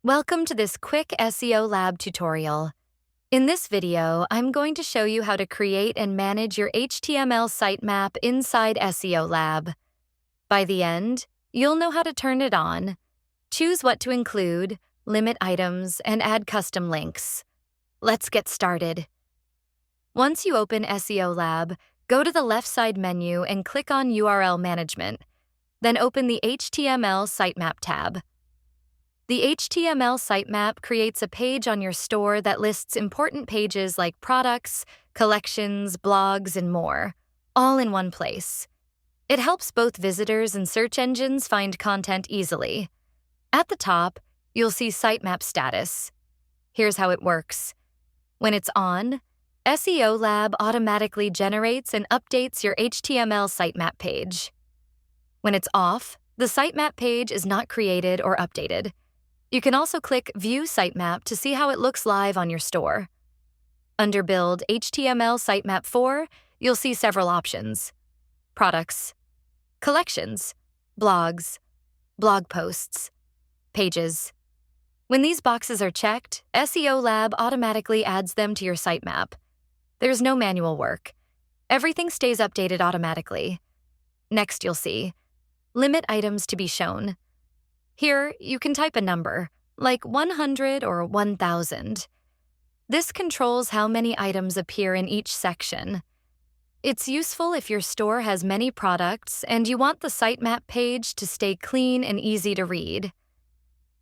Welcome to this quick SEO Lab tutorial. In this video, I'm going to show you how to create and manage your HTML sitemap inside SEOLab. By the end, you'll know how to turn it on, choose what to include, limit items, and add custom links. Let's get started. Once you open SEOLab, go to the left side menu and click on URL Management. Then open the HTML Sitemap tab. The HTML sitemap creates a page on your store that lists important pages like products, collections, blogs, and more, all in one place. It helps both visitors and search engines find content easily. At the top, you'll see sitemap status. Here's how it works. When it's on, SEOLab automatically generates and updates your HTML sitemap page. When it's off, the sitemap page is not created or updated. You can also click View Sitemap to see how it looks live on your store. Under Build HTML Sitemap 4, you'll see several options: products, collections, blogs, blog posts, pages. When these boxes are checked, SEOLab automatically adds them to your sitemap. There's no manual work. Everything stays updated automatically. Next, you'll see Limit items to be shown. Here, you can type a number, like 100 or 1000. This controls how many items appear in each section. It's useful if your store has many products and you want the sitemap page to stay clean and easy to read.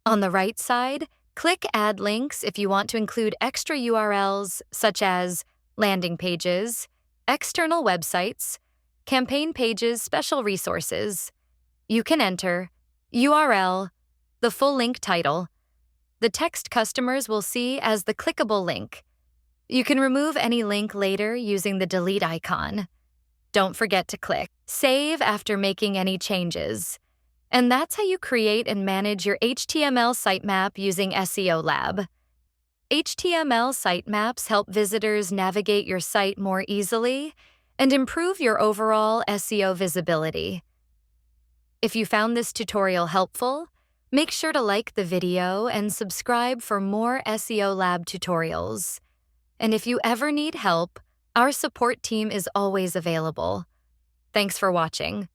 On the right side, click Add Links if you want to include extra URLs such as landing pages, external websites, campaign pages, special resources. You can enter URL, the full link title. The text customers will see as the clickable link. You can remove any link later using the delete icon. Don't forget to click Save after making any changes. And that's how you create and manage your HTML sitemap using SEOLab. HTML sitemaps help visitors navigate your site more easily and improve your overall SEO visibility. If you found this tutorial helpful, make sure to like the video and subscribe for more SEOLab tutorials. And if you ever need help, our support team is always available. Thanks for watching.